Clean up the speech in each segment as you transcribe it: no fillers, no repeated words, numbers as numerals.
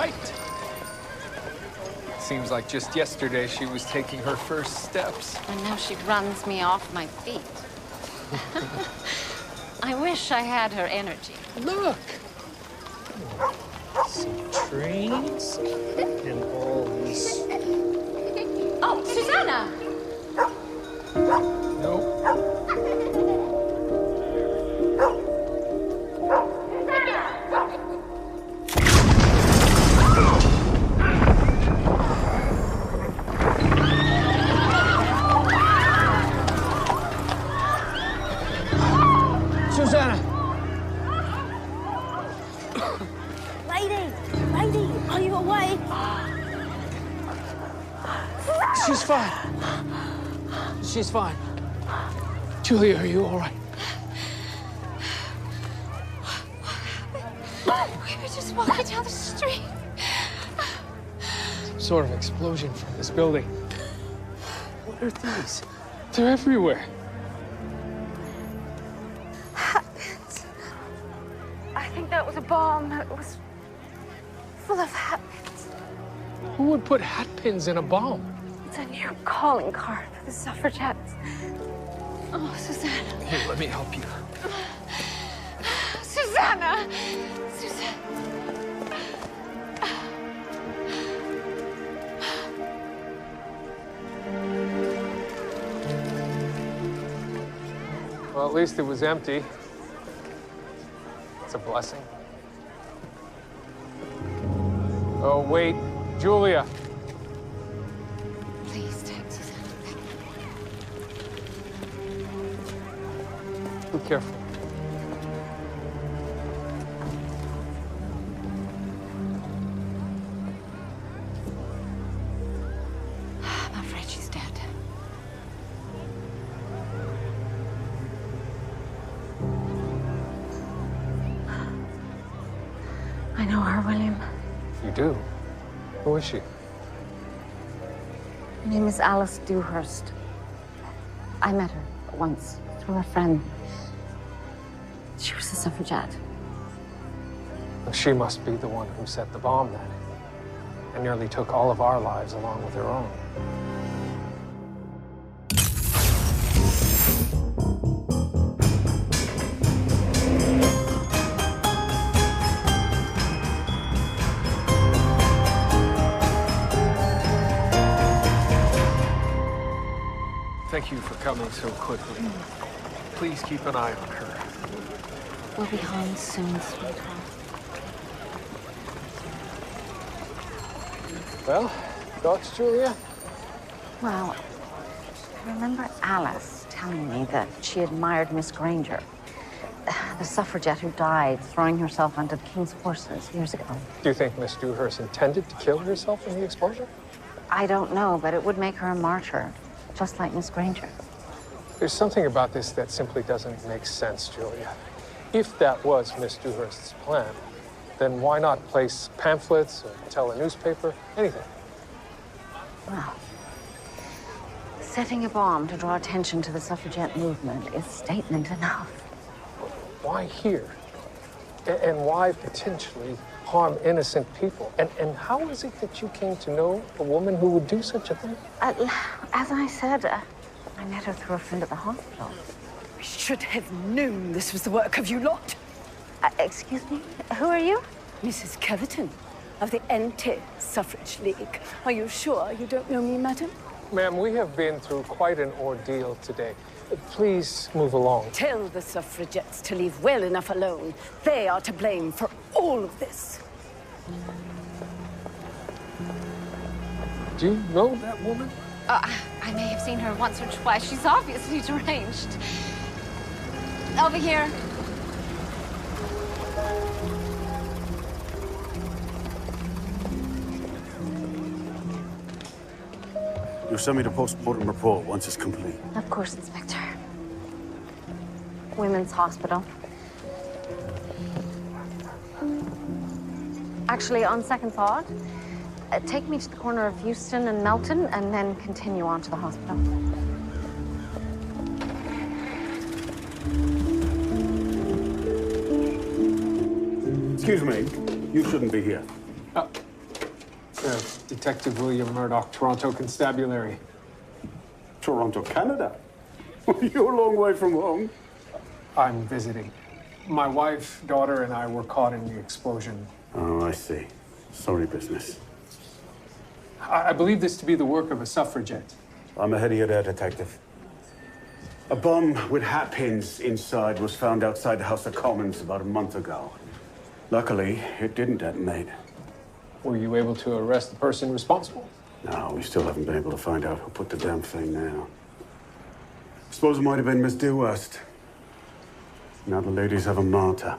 right. Seems like just yesterday she was taking her first steps. And now she runs me off my feet. I wish I had her energy. Look! Some trees and all this. Oh, Susannah! Nope. Susannah! Lady, are you awake? She's fine. She's fine. Julia, are you all right? We were just walking down the street. Some sort of explosion from this building. What are these? They're everywhere. I think that was a bomb. It was full of hat pins. Who would put hat pins in a bomb? It's a new calling card for the suffragettes. Oh, Susannah. Here, let me help you. Susannah! Susannah! Well, at least it was empty. It's a blessing. Oh, wait. Julia. Please take Susannah. Be careful. I'm afraid she's dead. I know her, William. You do? Who is she? Her name is Alice Dewhurst. I met her once through a friend. She was a suffragette. Well, she must be the one who set the bomb then, and nearly took all of our lives along with her own. Thank you for coming so quickly. Please keep an eye on her. We'll be home soon, sweetheart. Well, thoughts, Julia? Well, I remember Alice telling me that she admired Miss Granger, the suffragette who died throwing herself onto the King's horses years ago. Do you think Miss Dewhurst intended to kill herself in the explosion? I don't know, but it would make her a martyr, just like Miss Granger. There's something about this that simply doesn't make sense, Julia. If that was Miss Dewhurst's plan, then why not place pamphlets or tell a newspaper, anything? Well, setting a bomb to draw attention to the suffragette movement is statement enough. Why here? And why potentially harm innocent people? And how is it that you came to know a woman who would do such a thing? As I said, I met her through a friend at the hospital. I should have known this was the work of you lot. Excuse me? Who are you? Mrs. Keverton of the Anti-Suffrage League. Are you sure you don't know me, madam? Ma'am, we have been through quite an ordeal today. Please move along. Tell the suffragettes to leave well enough alone. They are to blame for all of this. Do you know that woman? I may have seen her once or twice. She's obviously deranged. Over here. You'll send me the post-mortem report once it's complete. Of course, Inspector. Women's Hospital. Actually, on second thought, take me to the corner of Houston and Melton, and then continue on to the hospital. Excuse me, you shouldn't be here. Detective William Murdoch, Toronto Constabulary. Toronto, Canada? You're a long way from home. I'm visiting. My wife, daughter, and I were caught in the explosion. Oh, I see. Sorry business. I believe this to be the work of a suffragette. I'm ahead of you there, Detective. A bomb with hat pins inside was found outside the House of Commons about a month ago. Luckily, it didn't detonate. Were you able to arrest the person responsible? No, we still haven't been able to find out who put the damn thing there. Suppose it might have been Miss Dewhurst. Now the ladies have a martyr.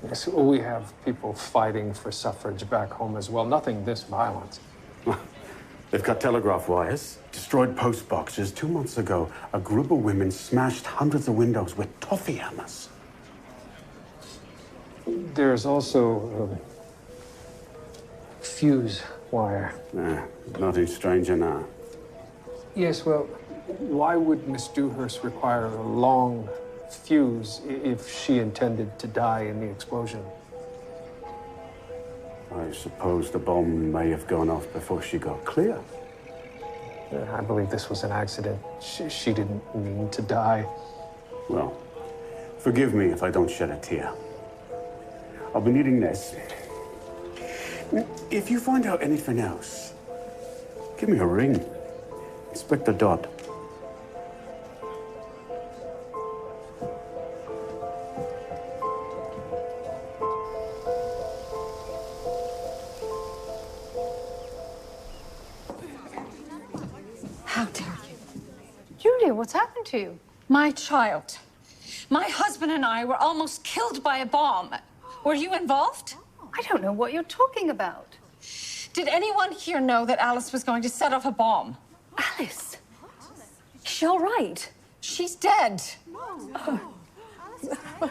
Yes, we have people fighting for suffrage back home as well. Nothing this violent. They've cut telegraph wires, destroyed post boxes. 2 months ago, a group of women smashed hundreds of windows with toffee hammers. There's also fuse wire. Nothing stranger now. Yes, well, why would Miss Dewhurst require a long fuse if she intended to die in the explosion? I suppose the bomb may have gone off before she got clear. I believe this was an accident. She didn't mean to die. Well, forgive me if I don't shed a tear. I'll be needing this. If you find out anything else, give me a ring. Inspector Dodd. How dare you? Julia, what's happened to you? My child. My husband and I were almost killed by a bomb. Were you involved? I don't know what you're talking about. Did anyone here know that Alice was going to set off a bomb? Alice? Is she all right? She's dead.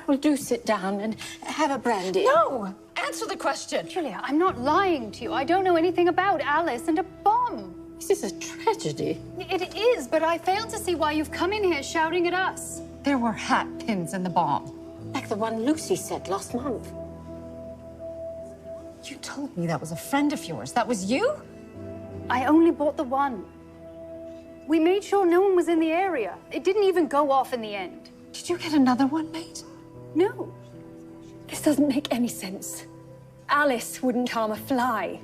Well, do sit down and have a brandy. No! Answer the question. Julia, I'm not lying to you. I don't know anything about Alice and a bomb. This is a tragedy. It is, but I fail to see why you've come in here shouting at us. There were hat pins in the bomb. Like the one Lucy said last month. You told me that was a friend of yours. That was you? I only bought the one. We made sure no one was in the area. It didn't even go off in the end. Did you get another one made? No. This doesn't make any sense. Alice wouldn't harm a fly.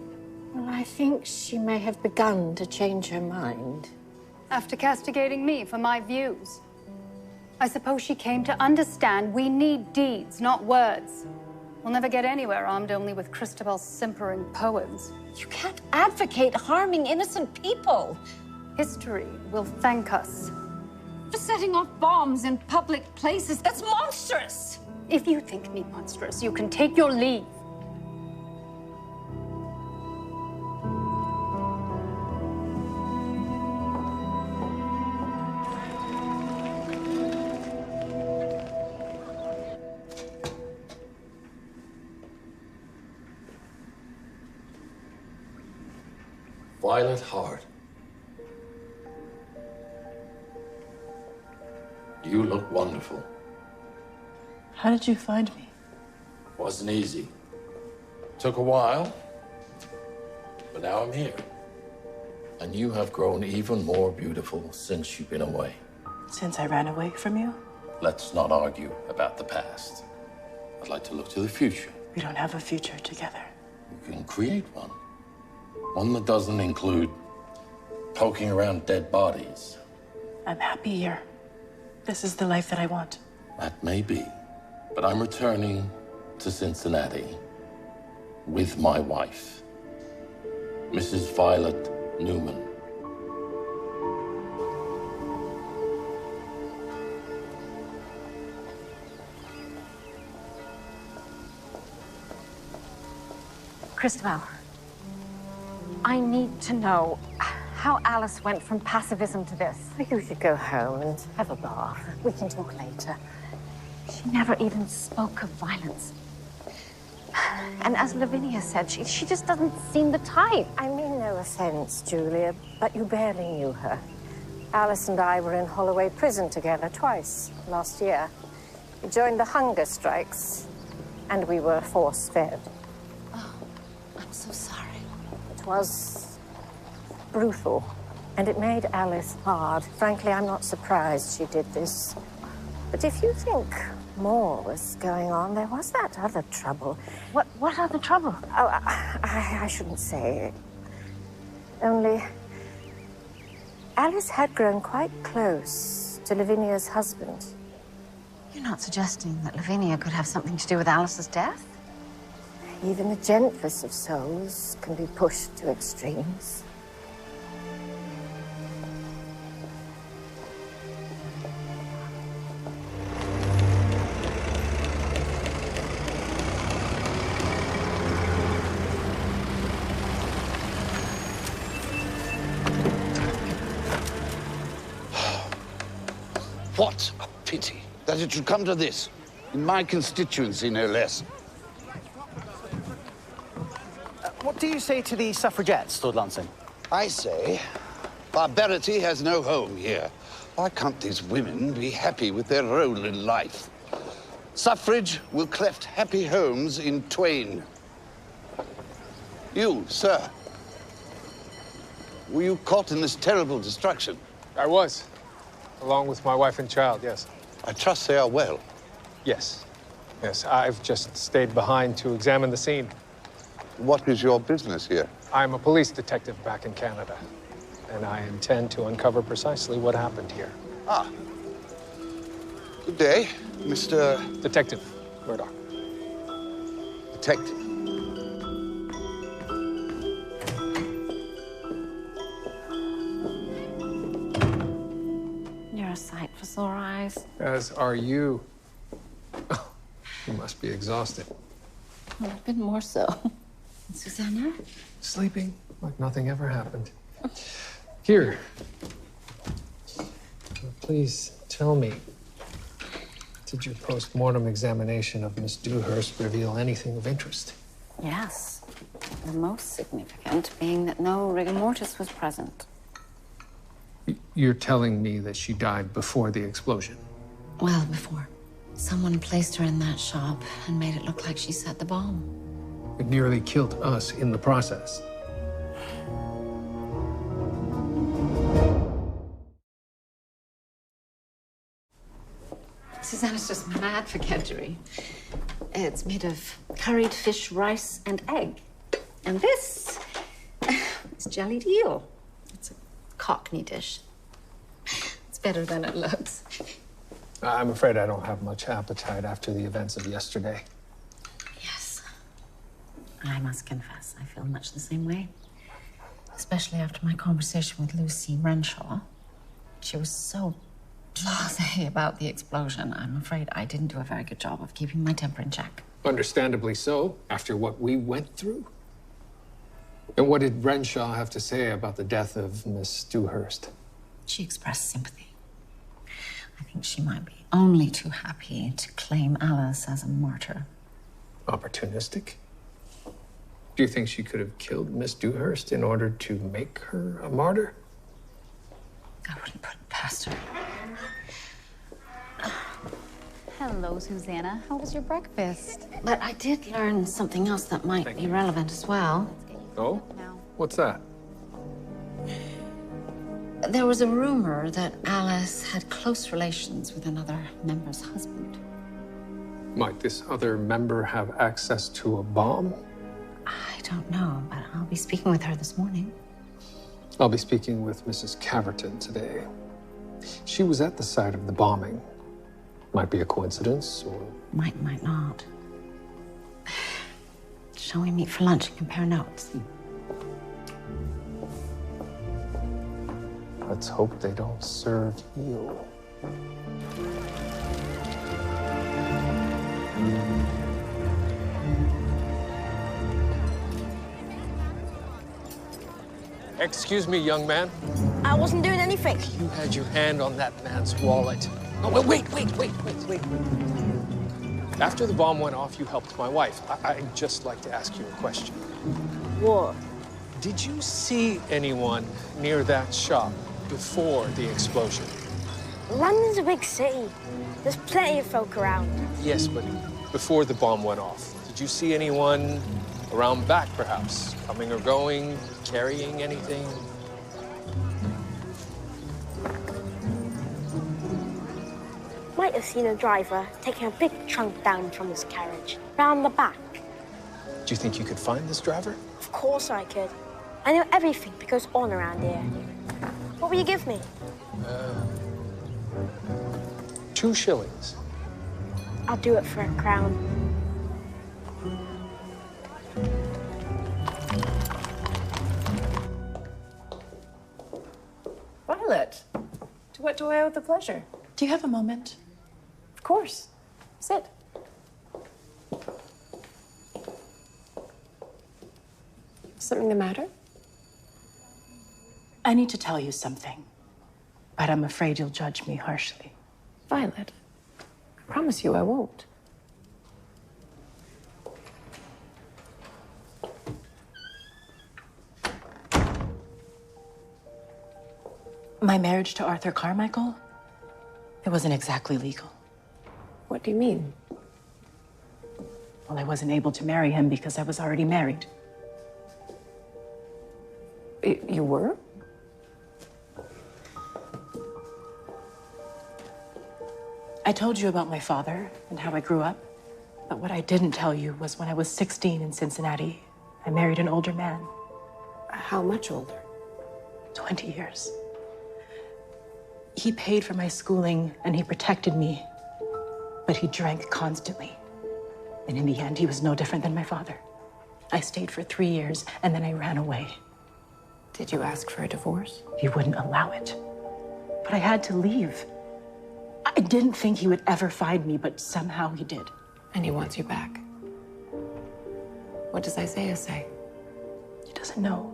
Well, I think she may have begun to change her mind. After castigating me for my views. I suppose she came to understand we need deeds, not words. We'll never get anywhere armed only with Christabel's simpering poems. You can't advocate harming innocent people. History will thank us. For setting off bombs in public places, that's monstrous! If you think me monstrous, you can take your leave. Violet Hart. You look wonderful. How did you find me? Wasn't easy. Took a while, but now I'm here. And you have grown even more beautiful since you've been away. Since I ran away from you? Let's not argue about the past. I'd like to look to the future. We don't have a future together. We can create one. One that doesn't include poking around dead bodies. I'm happy here. This is the life that I want. That may be, but I'm returning to Cincinnati with my wife, Mrs. Violet Newman. Christabel, I need to know how Alice went from pacifism to this. You should go home and have a bath. We can talk later. She never even spoke of violence. And as Lavinia said, she just doesn't seem the type. I mean no offense, Julia, but you barely knew her. Alice and I were in Holloway prison together twice last year. We joined the hunger strikes, and we were force-fed. Oh, I'm so sorry. It was brutal, and it made Alice hard. Frankly, I'm not surprised she did this. But if you think more was going on, there was that other trouble. What other trouble? Oh, I shouldn't say. Only, Alice had grown quite close to Lavinia's husband. You're not suggesting that Lavinia could have something to do with Alice's death? Even the gentlest of souls can be pushed to extremes. What a pity that it should come to this, in my constituency, no less. What do you say to the suffragettes, Lord Lansing? I say, barbarity has no home here. Why can't these women be happy with their role in life? Suffrage will cleft happy homes in twain. You, sir, were you caught in this terrible destruction? I was, along with my wife and child, yes. I trust they are well. Yes. Yes, I've just stayed behind to examine the scene. What is your business here? I'm a police detective back in Canada, and I intend to uncover precisely what happened here. Ah. Good day, Mr. Detective Murdoch. Detective. You're a sight for sore eyes. As are you. You must be exhausted. Well, a bit more so. Susannah? Sleeping like nothing ever happened. Here. Please tell me, did your post-mortem examination of Miss Dewhurst reveal anything of interest? Yes. The most significant being that no rigor mortis was present. You're telling me that she died before the explosion? Well, before. Someone placed her in that shop and made it look like she set the bomb. It nearly killed us in the process. Susannah's just mad for kedgeree. It's made of curried fish, rice, and egg. And this is jellied eel. It's a Cockney dish. It's better than it looks. I'm afraid I don't have much appetite after the events of yesterday. Yes. I must confess, I feel much the same way. Especially after my conversation with Lucy Renshaw. She was so blasé about the explosion. I'm afraid I didn't do a very good job of keeping my temper in check. Understandably so, after what we went through. And what did Renshaw have to say about the death of Miss Dewhurst? She expressed sympathy. I think she might be only too happy to claim Alice as a martyr. Opportunistic? Do you think she could have killed Miss Dewhurst in order to make her a martyr? I wouldn't put it past her. Hello, Susannah. How was your breakfast? But I did learn something else that might be relevant as well. Oh? What's that? There was a rumor that Alice had close relations with another member's husband. Might this other member have access to a bomb? I don't know, but I'll be speaking with her this morning. I'll be speaking with Mrs. Caverton today. She was at the site of the bombing. Might be a coincidence, or... Might not. Shall we meet for lunch and compare notes? Let's hope they don't serve eel. Excuse me, young man. I wasn't doing anything. You had your hand on that man's wallet. Oh, wait. After the bomb went off, you helped my wife. I'd just like to ask you a question. What? Did you see anyone near that shop before the explosion? London's a big city. There's plenty of folk around. Yes, but before the bomb went off, did you see anyone Around back, perhaps. Coming or going, carrying anything. Might have seen a driver taking a big trunk down from his carriage, round the back. Do you think you could find this driver? Of course I could. I know everything that goes on around here. What will you give me? 2 shillings. I'll do it for a crown. Violet, to what do I owe the pleasure? Do you have a moment? Of course. Sit. Something the matter? I need to tell you something, but I'm afraid you'll judge me harshly. Violet, I promise you I won't. My marriage to Arthur Carmichael, it wasn't exactly legal. What do you mean? Well, I wasn't able to marry him because I was already married. You were? I told you about my father and how I grew up, but what I didn't tell you was when I was 16 in Cincinnati, I married an older man. How much older? 20 years. He paid for my schooling and he protected me, but he drank constantly. And in the end, he was no different than my father. I stayed for 3 years and then I ran away. Did you ask for a divorce? He wouldn't allow it. But I had to leave. I didn't think he would ever find me, but somehow he did. And he wants you back. What does Isaiah say? He doesn't know.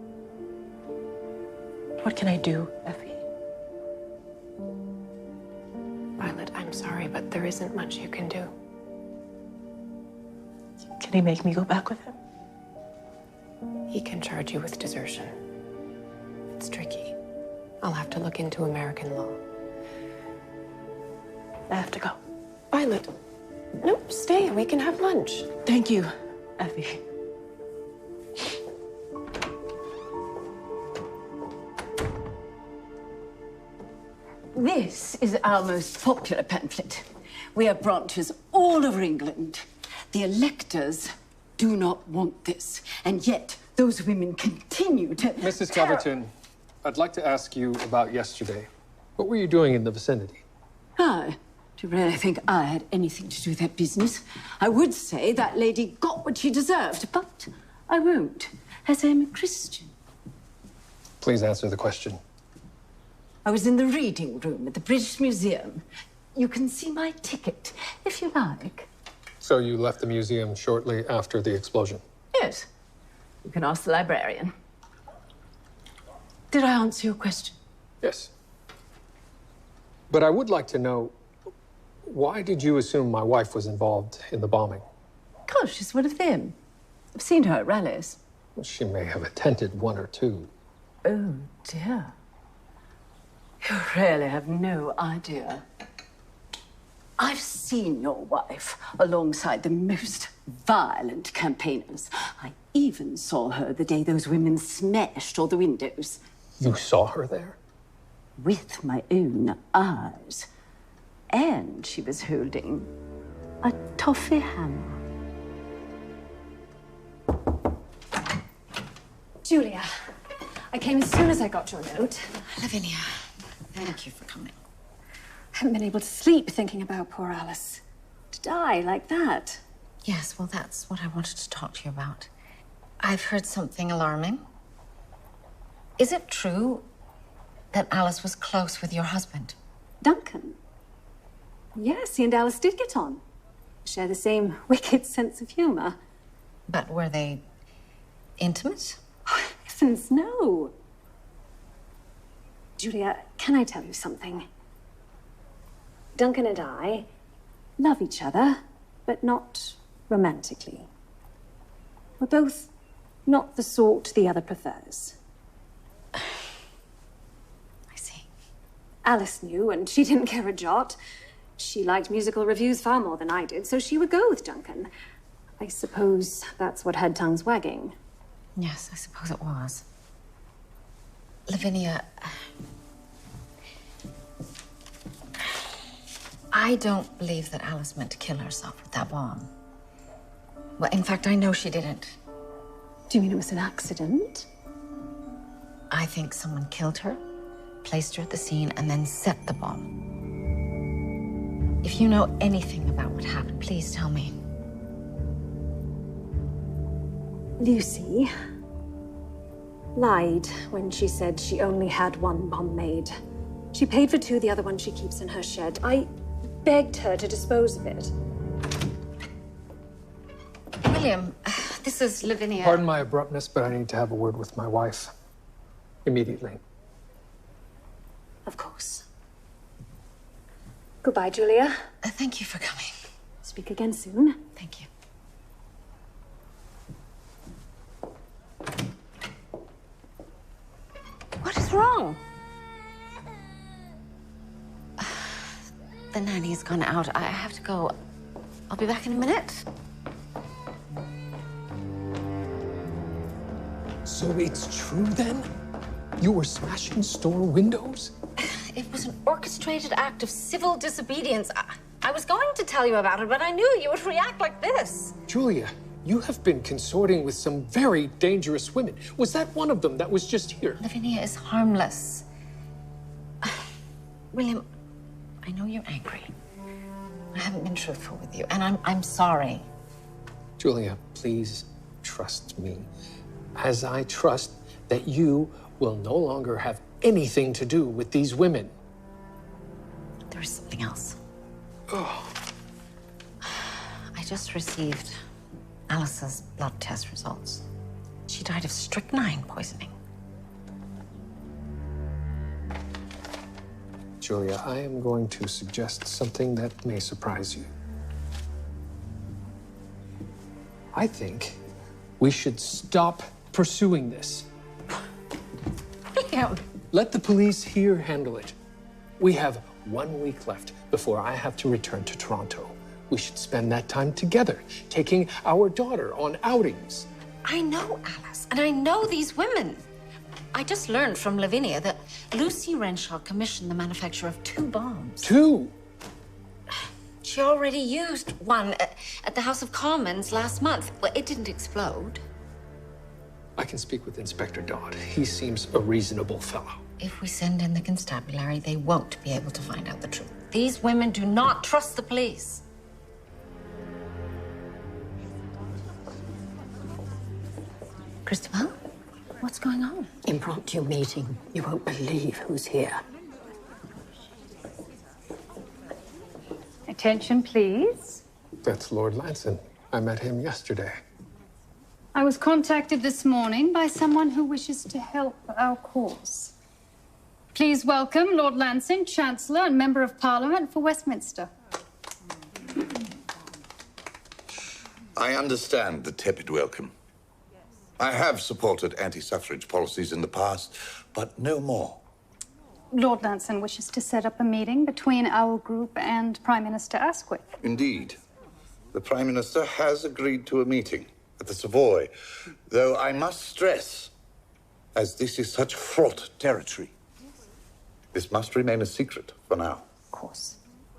What can I do, Effie? Violet, I'm sorry, but there isn't much you can do. Can he make me go back with him? He can charge you with desertion. It's tricky. I'll have to look into American law. I have to go. Violet. No, stay. We can have lunch. Thank you, Effie. This is our most popular pamphlet. We have branches all over England. The electors do not want this, and yet those women continue to... Mrs. Coverton, I'd like to ask you about yesterday. What were you doing in the vicinity? Do you really think I had anything to do with that business? I would say that lady got what she deserved, but I won't, as I'm a Christian. Please answer the question. I was in the reading room at the British Museum. You can see my ticket, if you like. So you left the museum shortly after the explosion? Yes. You can ask the librarian. Did I answer your question? Yes. But I would like to know, why did you assume my wife was involved in the bombing? Gosh, she's one of them. I've seen her at rallies. Well, she may have attended 1 or 2. Oh, dear. You really have no idea. I've seen your wife alongside the most violent campaigners. I even saw her the day those women smashed all the windows. You saw her there? With my own eyes. And she was holding a toffee hammer. Julia, I came as soon as I got your note. Lavinia, thank you for coming. I haven't been able to sleep thinking about poor Alice. To die like that. Yes, well, that's what I wanted to talk to you about. I've heard something alarming. Is it true that Alice was close with your husband? Duncan? Yes, he and Alice did get on. Share the same wicked sense of humor. But were they intimate? Oh, heavens, no. Julia, can I tell you something? Duncan and I love each other, but not romantically. We're both not the sort the other prefers. I see. Alice knew, and she didn't care a jot. She liked musical reviews far more than I did, so she would go with Duncan. I suppose that's what had tongues wagging. Yes, I suppose it was. Lavinia, I don't believe that Alice meant to kill herself with that bomb. Well, in fact, I know she didn't. Do you mean it was an accident? I think someone killed her, placed her at the scene, and then set the bomb. If you know anything about what happened, please tell me. Lucy lied when she said she only had one bomb made. She paid for two, the other one she keeps in her shed. I begged her to dispose of it. William, this is Lavinia. Pardon my abruptness, but I need to have a word with my wife. Immediately. Of course. Goodbye, Julia. Thank you for coming. Speak again soon. Thank you. What is wrong? The nanny's gone out. I have to go. I'll be back in a minute. So it's true then? You were smashing store windows? It was an orchestrated act of civil disobedience. I was going to tell you about it, but I knew you would react like this. Julia, you have been consorting with some very dangerous women. Was that one of them that was just here? Lavinia is harmless. William, I know you're angry. I haven't been truthful with you, and I'm sorry. Julia, please trust me. As I trust that you will no longer have anything to do with these women. There is something else. I just received Alice's blood test results. She died of strychnine poisoning. Julia, I am going to suggest something that may surprise you. I think we should stop pursuing this. William. Let the police here handle it. We have 1 week left before I have to return to Toronto. We should spend that time together, taking our daughter on outings. I know Alice, and I know these women. I just learned from Lavinia that Lucy Renshaw commissioned the manufacture of 2 bombs. 2? She already used one at the House of Commons last month. Well, it didn't explode. I can speak with Inspector Dodd. He seems a reasonable fellow. If we send in the constabulary, they won't be able to find out the truth. These women do not trust the police. Christabel, what's going on? Impromptu meeting. You won't believe who's here. Attention, please. That's Lord Lanson. I met him yesterday. I was contacted this morning by someone who wishes to help our cause. Please welcome Lord Lansing, Chancellor and Member of Parliament for Westminster. I understand the tepid welcome. I have supported anti-suffrage policies in the past, but no more. Lord Lansing wishes to set up a meeting between our group and Prime Minister Asquith. Indeed. The Prime Minister has agreed to a meeting at the Savoy, though I must stress, as this is such fraught territory, this must remain a secret for now. Of course.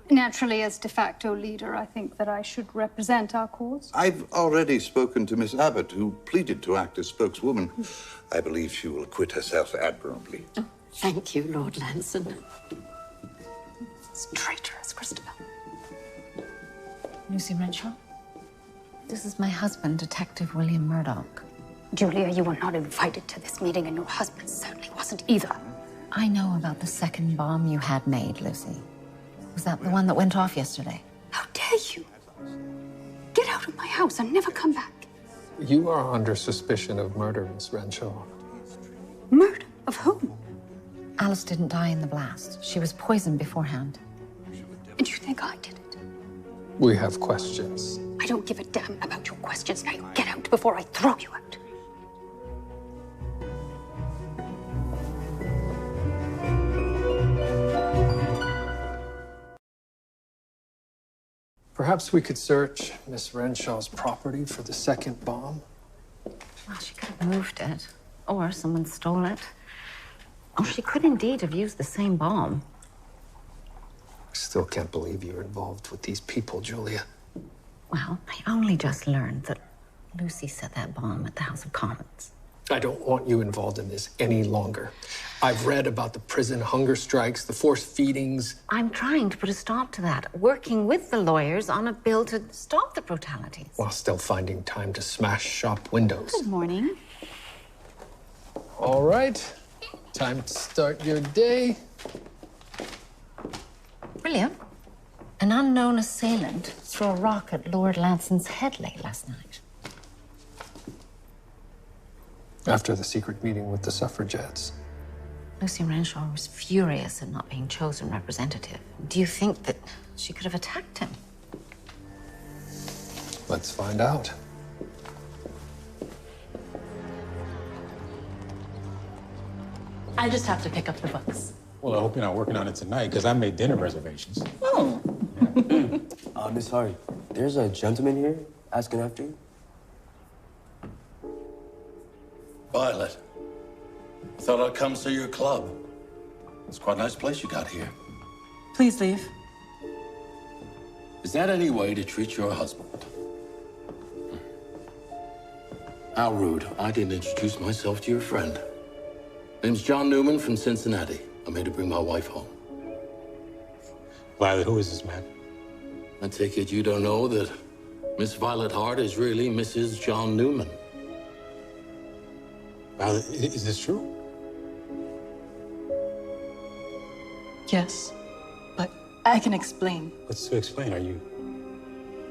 Naturally, as de facto leader, I think that I should represent our cause. I've already spoken to Miss Abbott, who pleaded to act as spokeswoman. I believe she will acquit herself admirably. Oh, thank you, Lord Lanson. It's traitorous, Christabel. Lucy Renshaw? This is my husband, Detective William Murdoch. Julia, you were not invited to this meeting, and your husband certainly wasn't either. I know about the second bomb you had made, Lucy. Was that the one that went off yesterday? How dare you? Get out of my house and never come back. You are under suspicion of murder, Miss Renshaw. Murder? Of whom? Alice didn't die in the blast. She was poisoned beforehand. And you think I did it? We have questions. I don't give a damn about your questions. Now you get out before I throw you out. Perhaps we could search Miss Renshaw's property for the second bomb? Well, she could have moved it, or someone stole it. Or she could indeed have used the same bomb. I still can't believe you're involved with these people, Julia. Well, I only just learned that Lucy set that bomb at the House of Commons. I don't want you involved in this any longer. I've read about the prison hunger strikes, the forced feedings. I'm trying to put a stop to that, working with the lawyers on a bill to stop the brutalities. While still finding time to smash shop windows. Good morning. All right. Time to start your day. William, an unknown assailant threw a rock at Lord Lanson's head late last night. After the secret meeting with the suffragettes. Lucy Renshaw was furious at not being chosen representative. Do you think that she could have attacked him? Let's find out. I just have to pick up the books. Well, I hope you're not working on it tonight, because I made dinner reservations. Oh. Miss Hardy, there's a gentleman here asking after you. Violet, I thought I'd come see your club. It's quite a nice place you got here. Please leave. Is that any way to treat your husband? How rude. I didn't introduce myself to your friend. Name's John Newman from Cincinnati. I'm here to bring my wife home. Violet, who is this man? I take it you don't know that Miss Violet Hart is really Mrs. John Newman. Violet, is this true? Yes, but I can explain. What's to explain? Are you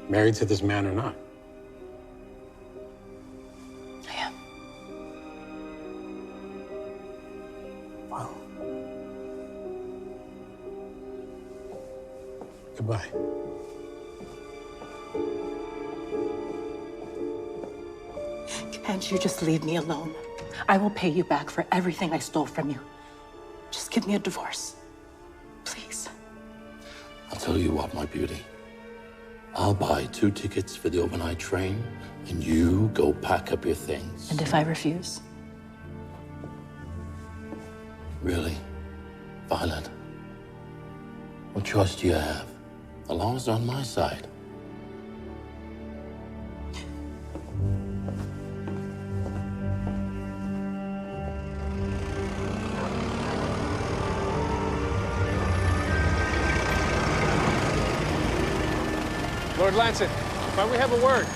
married to this man or not? I am. Wow. Goodbye. Can't you just leave me alone? I will pay you back for everything I stole from you. Just give me a divorce. Please. I'll tell you what, my beauty. I'll buy 2 tickets for the overnight train, and you go pack up your things. And if I refuse? Really? Violet? What choice do you have? The law's on my side. Lord Lanson, might we have a word?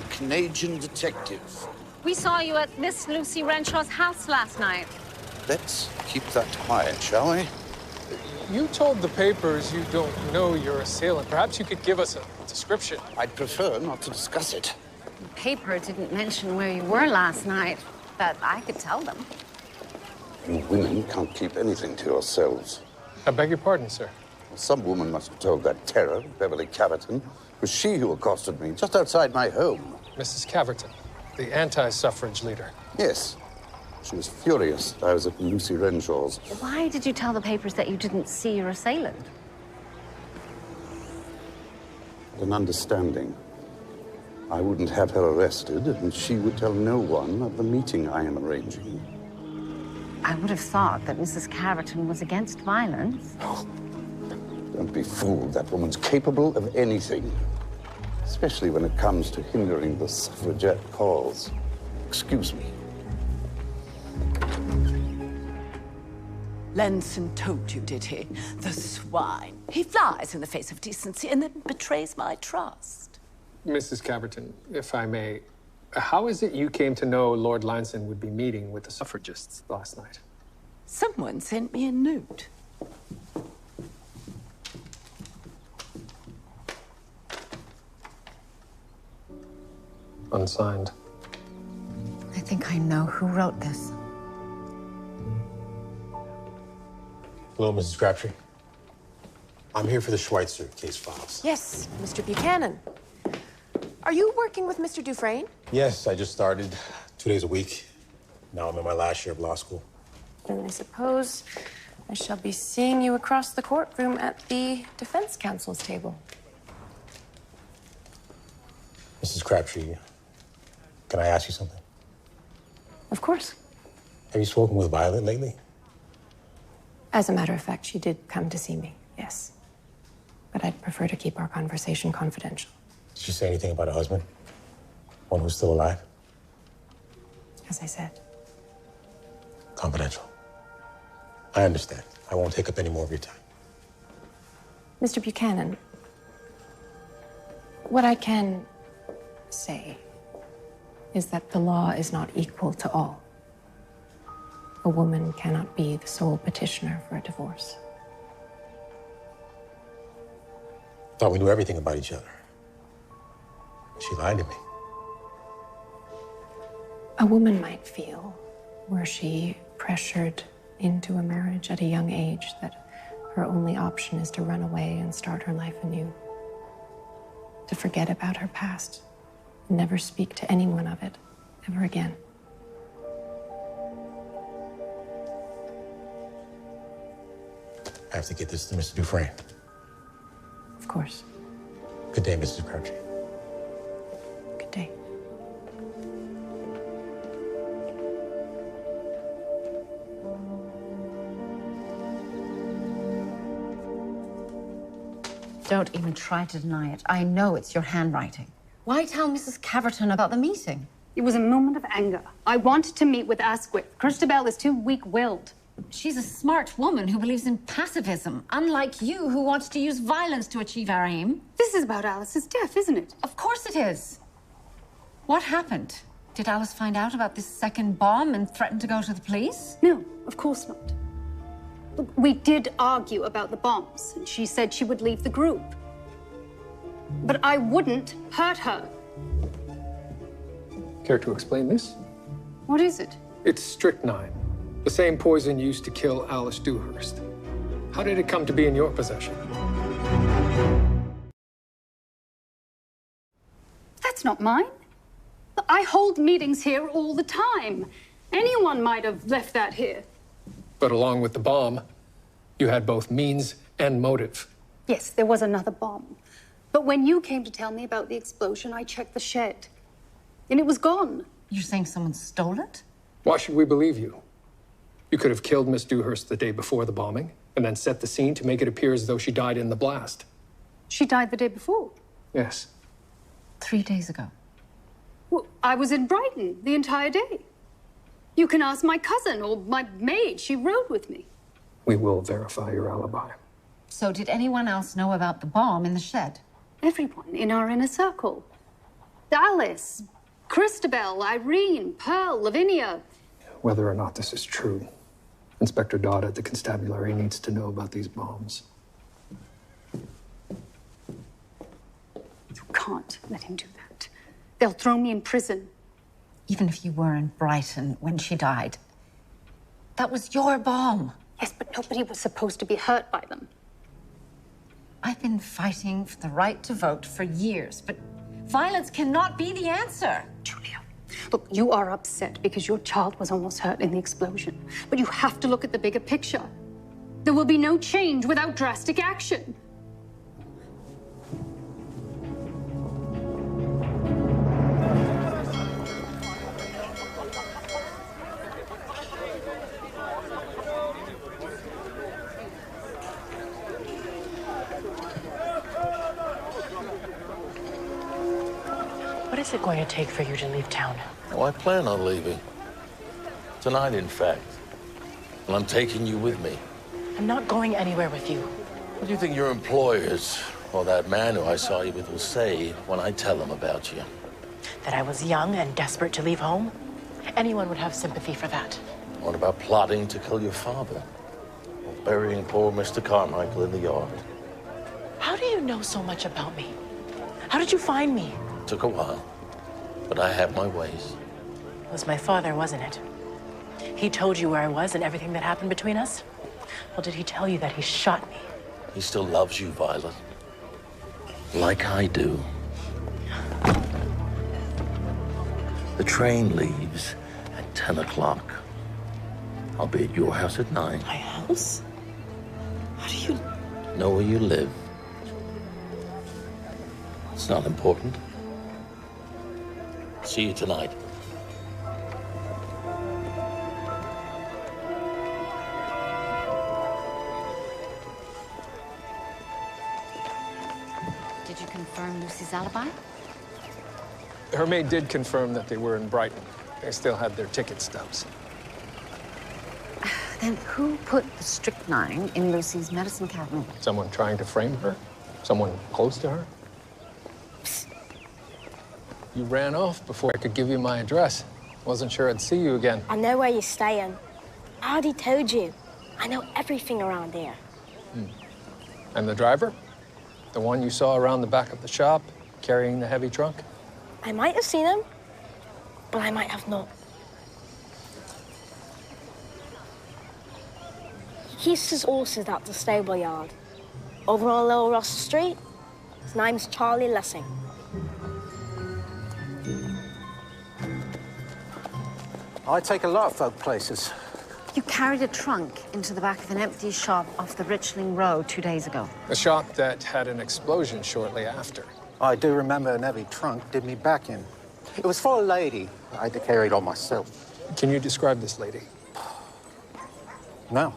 Canadian detective. We saw you at Miss Lucy Renshaw's house last night. Let's keep that quiet, shall we? You told the papers you don't know your assailant. Perhaps you could give us a description. I'd prefer not to discuss it. The paper didn't mention where you were last night, but I could tell them. You women can't keep anything to yourselves. I beg your pardon, sir. Some woman must have told that terror, Beverly Caverton. It was she who accosted me just outside my home. Mrs. Caverton, the anti-suffrage leader. Yes. She was furious that I was at Lucy Renshaw's. Why did you tell the papers that you didn't see your assailant? An understanding. I wouldn't have her arrested, and she would tell no one of the meeting I am arranging. I would have thought that Mrs. Caverton was against violence. Don't be fooled. That woman's capable of anything. Especially when it comes to hindering the suffragette cause. Excuse me. Lanson told you, did he? The swine. He flies in the face of decency and then betrays my trust. Mrs. Caverton, if I may, how is it you came to know Lord Lanson would be meeting with the suffragists last night? Someone sent me a note. Unsigned. I think I know who wrote this. Hello, Mrs. Crabtree. I'm here for the Schweitzer case files. Yes, Mr. Buchanan. Are you working with Mr. Dufresne? Yes, I just started 2 days a week. Now I'm in my last year of law school. Then I suppose I shall be seeing you across the courtroom at the defense counsel's table. Mrs. Crabtree, can I ask you something? Of course. Have you spoken with Violet lately? As a matter of fact, she did come to see me, yes. But I'd prefer to keep our conversation confidential. Did she say anything about her husband? One who's still alive? As I said. Confidential. I understand. I won't take up any more of your time. Mr. Buchanan, what I can say is that the law is not equal to all. A woman cannot be the sole petitioner for a divorce. Thought we knew everything about each other. She lied to me. A woman might feel, were she pressured into a marriage at a young age, that her only option is to run away and start her life anew. To forget about her past and never speak to anyone of it ever again. I have to get this to Mr. Dufresne. Of course. Good day, Mrs. Crabtree. Good day. Don't even try to deny it. I know it's your handwriting. Why tell Mrs. Caverton about the meeting? It was a moment of anger. I wanted to meet with Asquith. Christabel is too weak-willed. She's a smart woman who believes in pacifism, unlike you, who wants to use violence to achieve our aim. This is about Alice's death, isn't it? Of course it is. What happened? Did Alice find out about this second bomb and threaten to go to the police? No, of course not. Look, we did argue about the bombs, and she said she would leave the group. But I wouldn't hurt her. Care to explain this? What is it? It's strychnine, the same poison used to kill Alice Dewhurst. How did it come to be in your possession? That's not mine. I hold meetings here all the time. Anyone might have left that here. But along with the bomb, you had both means and motive. Yes, there was another bomb. But when you came to tell me about the explosion, I checked the shed. And it was gone. You're saying someone stole it? Why should we believe you? You could have killed Miss Dewhurst the day before the bombing, and then set the scene to make it appear as though she died in the blast. She died the day before. Yes. 3 days ago. Well, I was in Brighton the entire day. You can ask my cousin or my maid. She rode with me. We will verify your alibi. So did anyone else know about the bomb in the shed? Everyone in our inner circle. Alice, Christabel, Irene, Pearl, Lavinia. Whether or not this is true, Inspector Dodd at the constabulary needs to know about these bombs. You can't let him do that. They'll throw me in prison. Even if you were in Brighton when she died, that was your bomb. Yes, but nobody was supposed to be hurt by them. I've been fighting for the right to vote for years, but violence cannot be the answer. Julia, look, you are upset because your child was almost hurt in the explosion. But you have to look at the bigger picture. There will be no change without drastic action. What is it going to take for you to leave town? Oh, I plan on leaving. Tonight, in fact. And I'm taking you with me. I'm not going anywhere with you. What do you think your employers or that man who I saw you with will say when I tell them about you? That I was young and desperate to leave home? Anyone would have sympathy for that. What about plotting to kill your father? Or burying poor Mr. Carmichael in the yard? How do you know so much about me? How did you find me? Took a while, but I have my ways. It was my father, wasn't it? He told you where I was and everything that happened between us? Well, did he tell you that he shot me? He still loves you, Violet. Like I do. The train leaves at 10 o'clock. I'll be at your house at 9. My house? How do you... Know where you live. It's not important. See you tonight. Did you confirm Lucy's alibi? Her maid did confirm that they were in Brighton. They still had their ticket stubs. Then who put the strychnine in Lucy's medicine cabinet? Someone trying to frame her? Someone close to her? You ran off before I could give you my address. Wasn't sure I'd see you again. I know where you're staying. I already told you. I know everything around here. And the driver? The one you saw around the back of the shop, carrying the heavy trunk? I might have seen him, but I might have not. He keeps his horses at the stable yard. Over on Little Russell Street. His name's Charlie Lessing. I take a lot of folk places. You carried a trunk into the back of an empty shop off the Richling Road 2 days ago. A shop that had an explosion shortly after. I do remember an heavy trunk did me back in. It was for a lady. I had to carry it all myself. Can you describe this lady? No.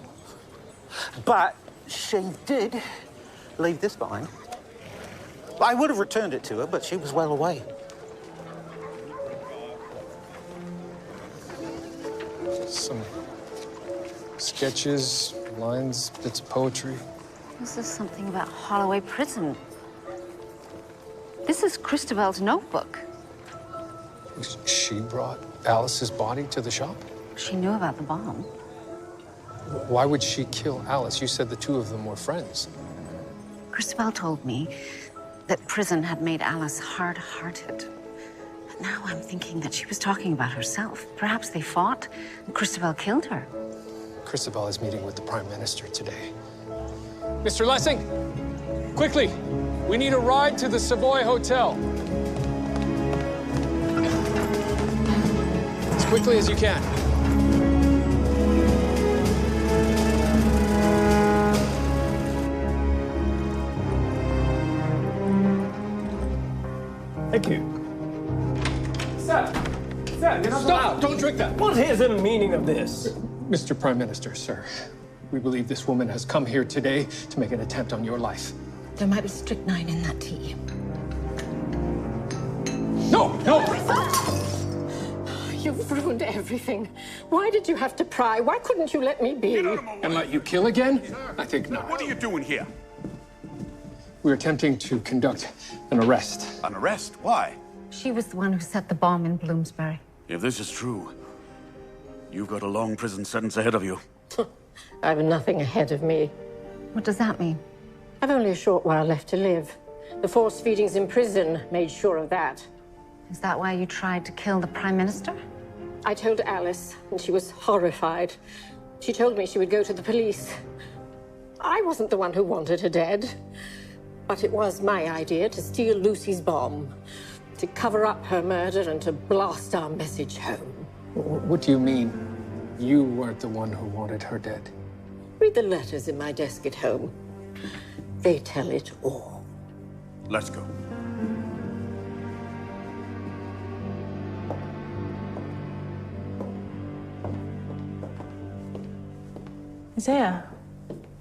But she did leave this behind. I would have returned it to her, but she was well away. Some sketches, lines, bits of poetry. This is something about Holloway Prison. This is Christabel's notebook. She brought Alice's body to the shop? She knew about the bomb. Why would she kill Alice? You said the two of them were friends. Christabel told me that prison had made Alice hard-hearted. But now I'm thinking that she was talking about herself. Perhaps they fought, and Christabel killed her. Christabel is meeting with the Prime Minister today. Mr. Lessing, quickly, we need a ride to the Savoy Hotel. As quickly as you can. Thank you. Sir, you're not allowed. Don't drink that! What is the meaning of this? Mr. Prime Minister, sir, we believe this woman has come here today to make an attempt on your life. There might be strychnine in that tea. No! No! You've ruined everything. Why did you have to pry? Why couldn't you let me be? And let you kill again? I think not. What are you doing here? We're attempting to conduct an arrest. An arrest? Why? She was the one who set the bomb in Bloomsbury. If this is true, you've got a long prison sentence ahead of you. I've nothing ahead of me. What does that mean? I've only a short while left to live. The forced feedings in prison made sure of that. Is that why you tried to kill the Prime Minister? I told Alice, and she was horrified. She told me she would go to the police. I wasn't the one who wanted her dead. But it was my idea to steal Lucy's bomb, to cover up her murder and to blast our message home. What do you mean? You weren't the one who wanted her dead? Read the letters in my desk at home. They tell it all. Let's go. Isaiah,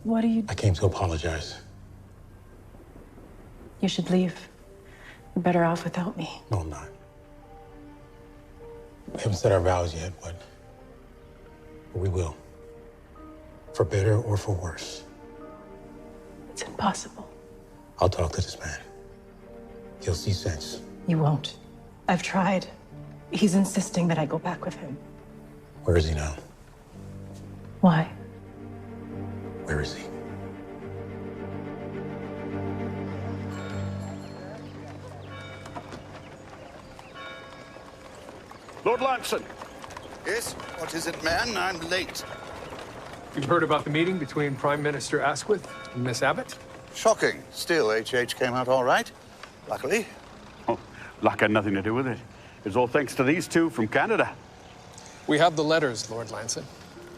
what are you... I came to apologize. You should leave. You're better off without me. No, I'm not. We haven't said our vows yet, but we will. For better or for worse. It's impossible. I'll talk to this man. He'll see sense. You won't. I've tried. He's insisting that I go back with him. Where is he now? Why? Where is he? Lord Lanson. Yes? What is it, man? I'm late. You've heard about the meeting between Prime Minister Asquith and Miss Abbott? Shocking. Still, HH came out all right. Luckily. Oh, luck had nothing to do with it. It's all thanks to these two from Canada. We have the letters, Lord Lanson,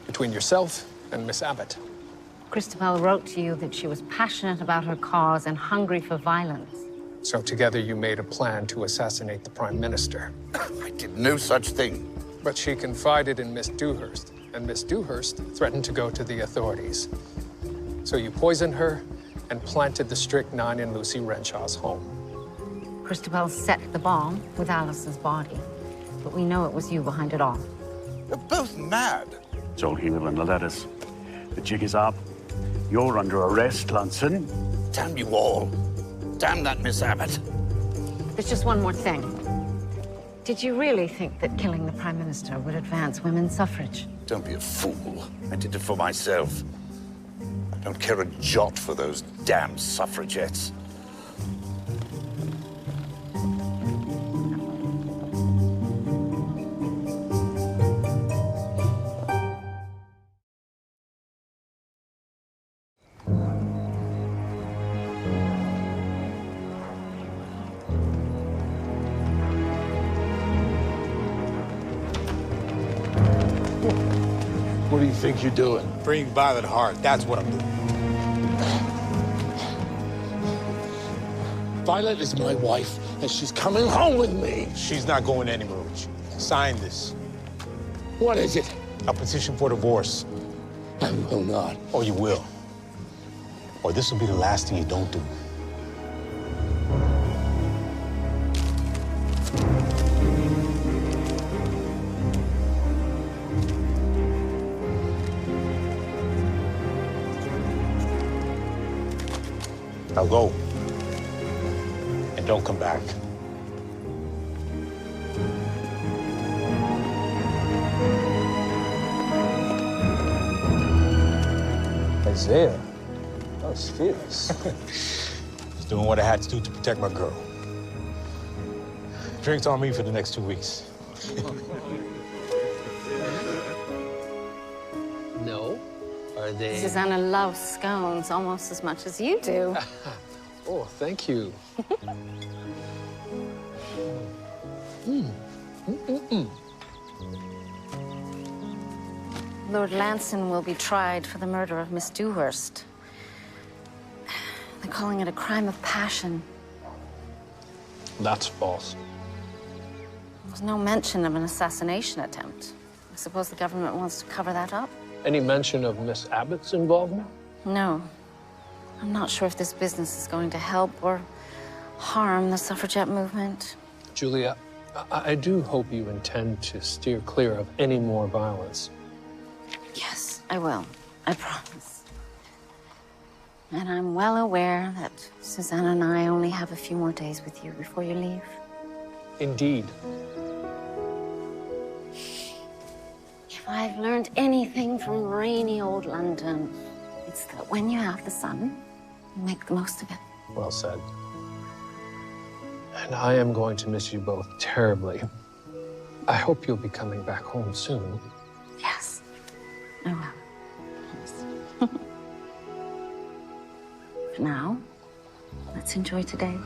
between yourself and Miss Abbott. Christabel wrote to you that she was passionate about her cause and hungry for violence. So together you made a plan to assassinate the Prime Minister. I did no such thing. But she confided in Miss Dewhurst, and Miss Dewhurst threatened to go to the authorities. So you poisoned her and planted the strychnine in Lucy Renshaw's home. Christabel set the bomb with Alice's body, but we know it was you behind it all. You're both mad. It's all here in the letters. The jig is up. You're under arrest, Lunson. Damn you all. Damn that Miss Abbott. There's just one more thing. Did you really think that killing the Prime Minister would advance women's suffrage? Don't be a fool. I did it for myself. I don't care a jot for those damn suffragettes. What do you think you're doing? Bring Violet Hart, that's what I'm doing. Violet is my wife, and she's coming home with me. She's not going anywhere with you. Sign this. What is it? A petition for divorce. I will not. Or you will. Or this will be the last thing you don't do. Now go. And don't come back. Isaiah, that was fierce. Just doing what I had to do to protect my girl. Drinks on me for the next 2 weeks. No? Are they... Susannah loves scones almost as much as you do. Oh, thank you. Lord Lanson will be tried for the murder of Miss Dewhurst. They're calling it a crime of passion. That's false. There was no mention of an assassination attempt. I suppose the government wants to cover that up? Any mention of Miss Abbott's involvement? No. I'm not sure if this business is going to help or harm the suffragette movement. Julia, I do hope you intend to steer clear of any more violence. Yes, I will. I promise. And I'm well aware that Susannah and I only have a few more days with you before you leave. Indeed. If I've learned anything from rainy old London, it's that when you have the sun, you make the most of it. Well said. And I am going to miss you both terribly. I hope you'll be coming back home soon. Yes, I will. For now, let's enjoy today.